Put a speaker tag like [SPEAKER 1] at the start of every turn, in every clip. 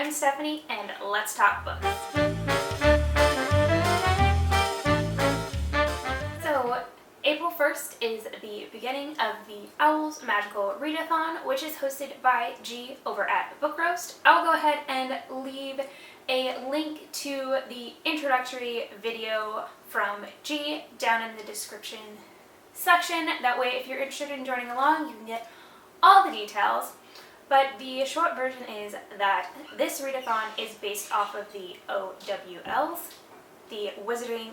[SPEAKER 1] I'm Stephanie, and let's talk books. So, April 1st is the beginning of the Owls Magical Readathon, which is hosted by G over at Book Roast. I'll go ahead and leave a link to the introductory video from G down in the description section. That way, if you're interested in joining along, you can get all the details. But the short version is that this readathon is based off of the OWLs, the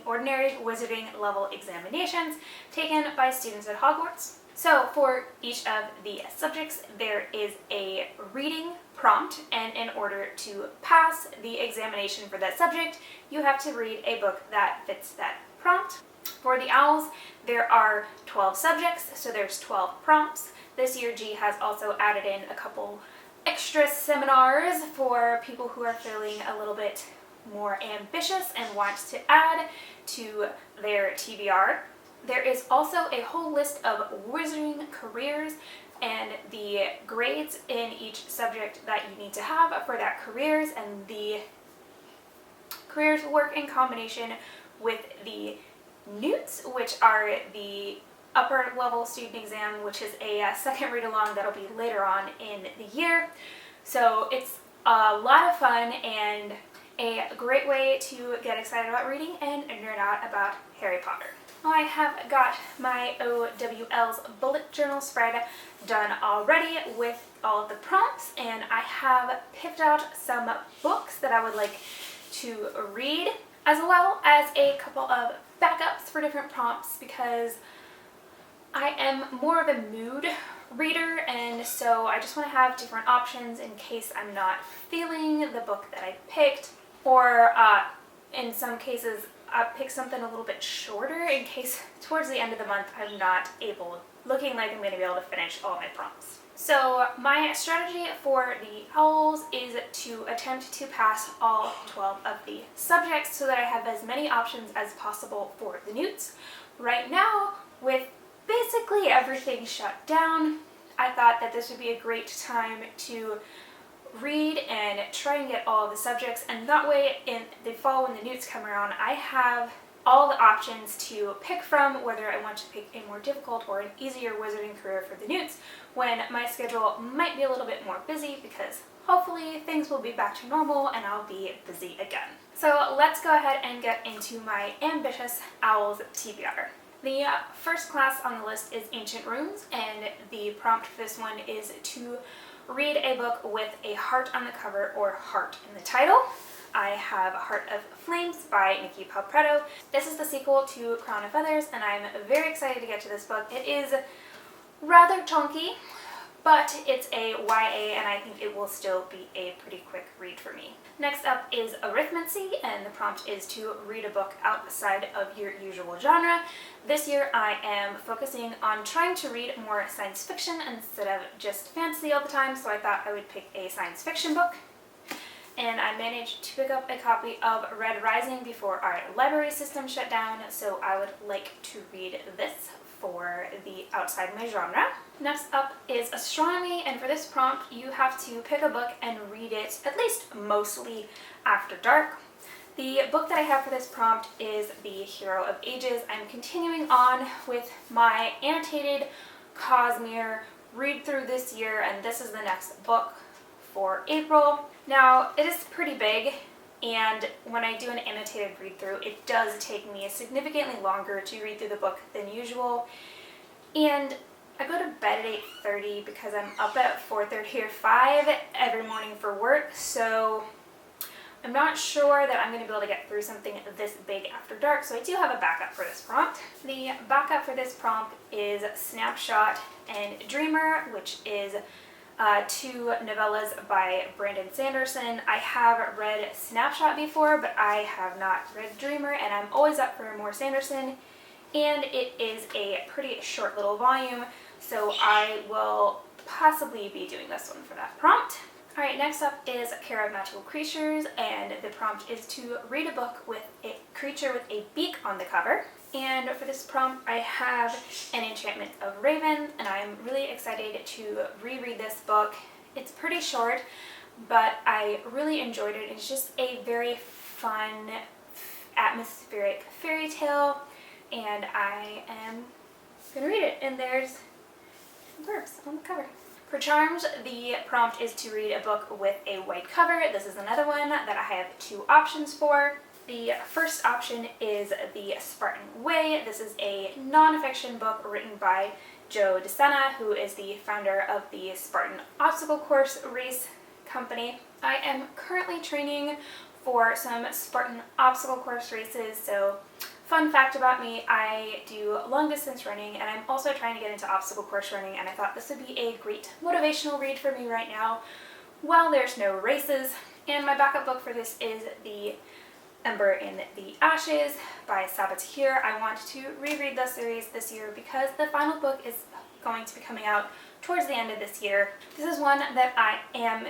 [SPEAKER 1] Ordinary Wizarding Level Examinations taken by students at Hogwarts. So for each of the subjects, there is a reading prompt, and in order to pass the examination for that subject, you have to read a book that fits that prompt. For the Owls, there are 12 subjects, so there's 12 prompts. This year, G has also added in a couple extra seminars for people who are feeling a little bit more ambitious and want to add to their TBR. There is also a whole list of wizarding careers and the grades in each subject that you need to have for that careers, and the careers work in combination with the NEWTs, which are the upper level student exam, which is a second read along that'll be later on in the year. So it's a lot of fun and a great way to get excited about reading and nerd out about Harry Potter. I have got my OWL's bullet journal spread done already with all of the prompts, and I have picked out some books that I would like to read, as well as a couple of backups for different prompts, because I am more of a mood reader, and so I just want to have different options in case I'm not feeling the book that I picked, or in some cases I pick something a little bit shorter in case towards the end of the month I'm not looking like I'm going to be able to finish all my prompts. So my strategy for the Owls is to attempt to pass all 12 of the subjects so that I have as many options as possible for the NEWTs. Right now, with basically everything shut down, I thought that this would be a great time to read and try and get all of the subjects, and that way in the fall when the NEWTs come around, I have all the options to pick from, whether I want to pick a more difficult or an easier wizarding career for the NEWTs when my schedule might be a little bit more busy, because hopefully things will be back to normal and I'll be busy again. So let's go ahead and get into my ambitious Owls TBR. The first class on the list is Ancient Runes, and the prompt for this one is to read a book with a heart on the cover or heart in the title. I have Heart of Flames by Nikki Palpretto. This is the sequel to Crown of Feathers, and I'm very excited to get to this book. It is rather chunky, but it's a YA, and I think it will still be a pretty quick read for me. Next up is Arithmancy, and the prompt is to read a book outside of your usual genre. This year I am focusing on trying to read more science fiction instead of just fantasy all the time, so I thought I would pick a science fiction book. And I managed to pick up a copy of Red Rising before our library system shut down, so I would like to read this for the outside my genre. Next up is Astronomy, and for this prompt you have to pick a book and read it at least mostly after dark. The book that I have for this prompt is The Hero of Ages. I'm continuing on with my annotated Cosmere read through this year, and this is the next book for April. Now, it is pretty big, and when I do an annotated read through, it does take me significantly longer to read through the book than usual. And I go to bed at 8:30 because I'm up at 4:30 or 5 every morning for work, so I'm not sure that I'm going to be able to get through something this big after dark, so I do have a backup for this prompt. The backup for this prompt is Snapshot and Dreamer, which is two novellas by Brandon Sanderson. I have read Snapshot before, but I have not read Dreamer, and I'm always up for more Sanderson, and it is a pretty short little volume, so I will possibly be doing this one for that prompt. Alright, next up is Care of Magical Creatures, and the prompt is to read a book with a creature with a beak on the cover. And for this prompt, I have An Enchantment of Raven, and I'm really excited to reread this book. It's pretty short, but I really enjoyed it. It's just a very fun, atmospheric fairy tale, and I am gonna read it. And there's verbs on the cover. For charms, the prompt is to read a book with a white cover. This is another one that I have two options for. The first option is The Spartan Way. This is a non-fiction book written by Joe DeSena, who is the founder of the Spartan Obstacle Course race company. I am currently training for some Spartan Obstacle Course races, so fun fact about me, I do long distance running, and I'm also trying to get into obstacle course running, and I thought this would be a great motivational read for me right now while there's no races. And my backup book for this is The Ember in the Ashes by Sabathir. I want to reread the series this year because the final book is going to be coming out towards the end of this year. This is one that I am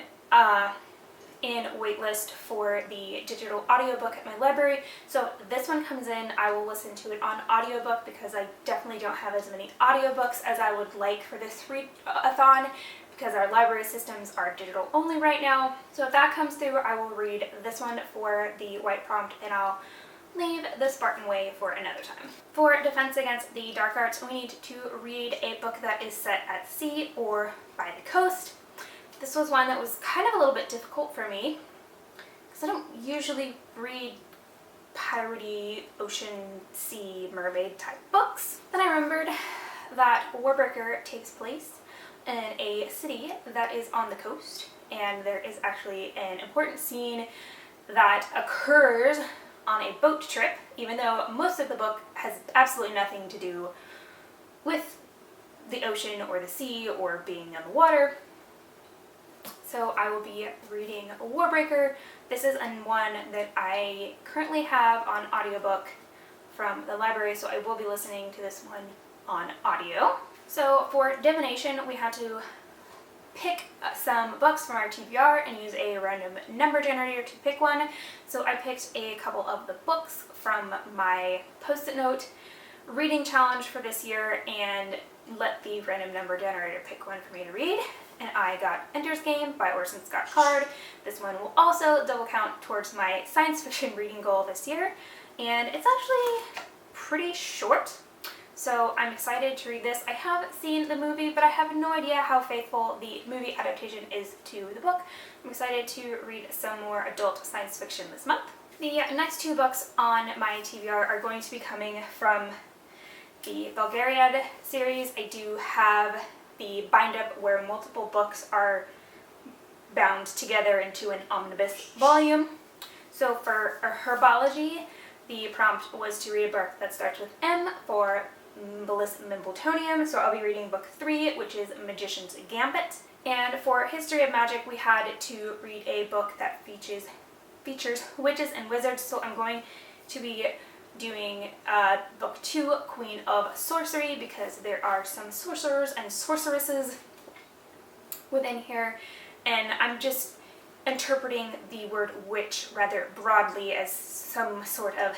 [SPEAKER 1] in waitlist for the digital audiobook at my library. So this one comes in, I will listen to it on audiobook because I definitely don't have as many audiobooks as I would like for this readathon, because our library systems are digital only right now. So if that comes through, I will read this one for the white prompt, and I'll leave The Spartan Way for another time. For Defense Against the Dark Arts, we need to read a book that is set at sea or by the coast. This was one that was kind of a little bit difficult for me because I don't usually read piratey, ocean, sea, mermaid type books. Then I remembered that Warbreaker takes place in a city that is on the coast, and there is actually an important scene that occurs on a boat trip, even though most of the book has absolutely nothing to do with the ocean or the sea or being on the water. So I will be reading Warbreaker. This is one that I currently have on audiobook from the library, so I will be listening to this one on audio. So for Divination, we had to pick some books from our TBR and use a random number generator to pick one. So I picked a couple of the books from my post-it note reading challenge for this year and let the random number generator pick one for me to read. And I got Ender's Game by Orson Scott Card. This one will also double count towards my science fiction reading goal this year. And it's actually pretty short, so I'm excited to read this. I have seen the movie, but I have no idea how faithful the movie adaptation is to the book. I'm excited to read some more adult science fiction this month. The next two books on my TBR are going to be coming from the Bulgariad series. I do have the bind-up where multiple books are bound together into an omnibus volume. So for herbology, the prompt was to read a book that starts with M for Bliss Mimbletoneum, so I'll be reading book 3, which is Magician's Gambit. And for History of Magic, we had to read a book that features witches and wizards, so I'm going to be doing book 2, Queen of Sorcery, because there are some sorcerers and sorceresses within here, and I'm just interpreting the word witch rather broadly as some sort of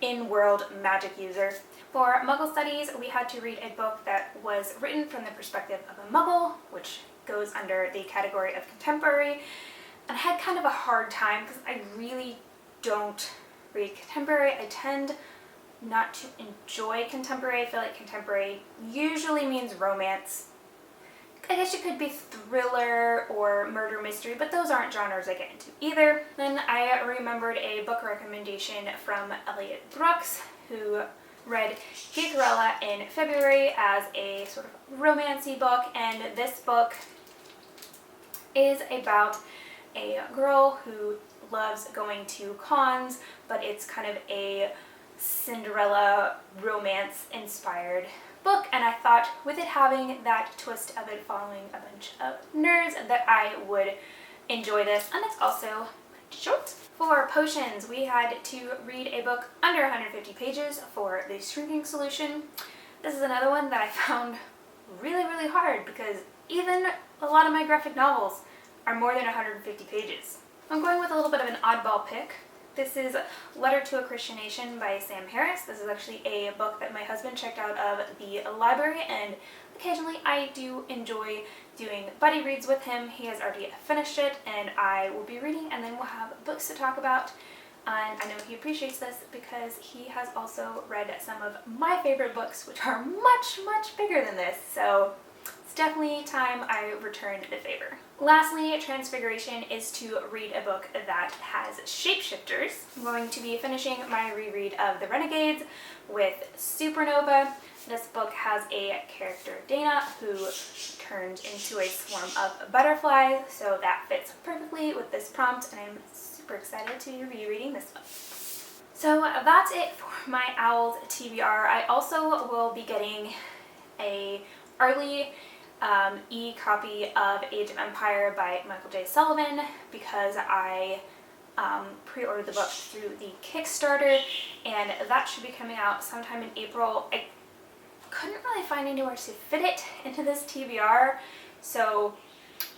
[SPEAKER 1] in-world magic user. For Muggle Studies, we had to read a book that was written from the perspective of a Muggle, which goes under the category of contemporary, and I had kind of a hard time because I really don't read contemporary. I tend not to enjoy contemporary. I feel like contemporary usually means romance. I guess it could be thriller or murder mystery, but those aren't genres I get into either. Then I remembered a book recommendation from Elliot Brooks, who read Gigarella in February as a sort of romancy book, and this book is about a girl who loves going to cons, but it's kind of a Cinderella romance inspired book, and I thought with it having that twist of it following a bunch of nerds that I would enjoy this, and it's also short. For potions, we had to read a book under 150 pages for the shrinking solution. This is another one that I found really hard because even a lot of my graphic novels are more than 150 pages. I'm going with a little bit of an oddball pick. This is Letter to a Christian Nation by Sam Harris. This is actually a book that my husband checked out of the library, and occasionally I do enjoy doing buddy reads with him. He has already finished it, and I will be reading, and then we'll have books to talk about. And I know he appreciates this because he has also read some of my favorite books, which are much, much bigger than this. So it's definitely time I returned the favor. Lastly, Transfiguration is to read a book that has shapeshifters. I'm going to be finishing my reread of The Renegades with Supernova. This book has a character, Dana, who turns into a swarm of butterflies, so that fits perfectly with this prompt, and I'm super excited to be rereading this one. So that's it for my Owls TBR. I also will be getting a early e-copy of Age of Empire by Michael J. Sullivan because I pre-ordered the book through the Kickstarter, and that should be coming out sometime in April. I couldn't really find anywhere to fit it into this TBR, so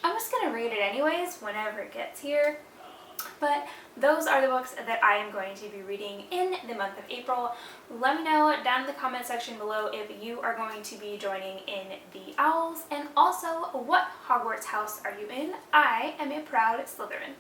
[SPEAKER 1] I'm just going to read it anyways whenever it gets here. But those are the books that I am going to be reading in the month of April. Let me know down in the comment section below if you are going to be joining in the Owls, and also what Hogwarts house are you in? I am a proud Slytherin.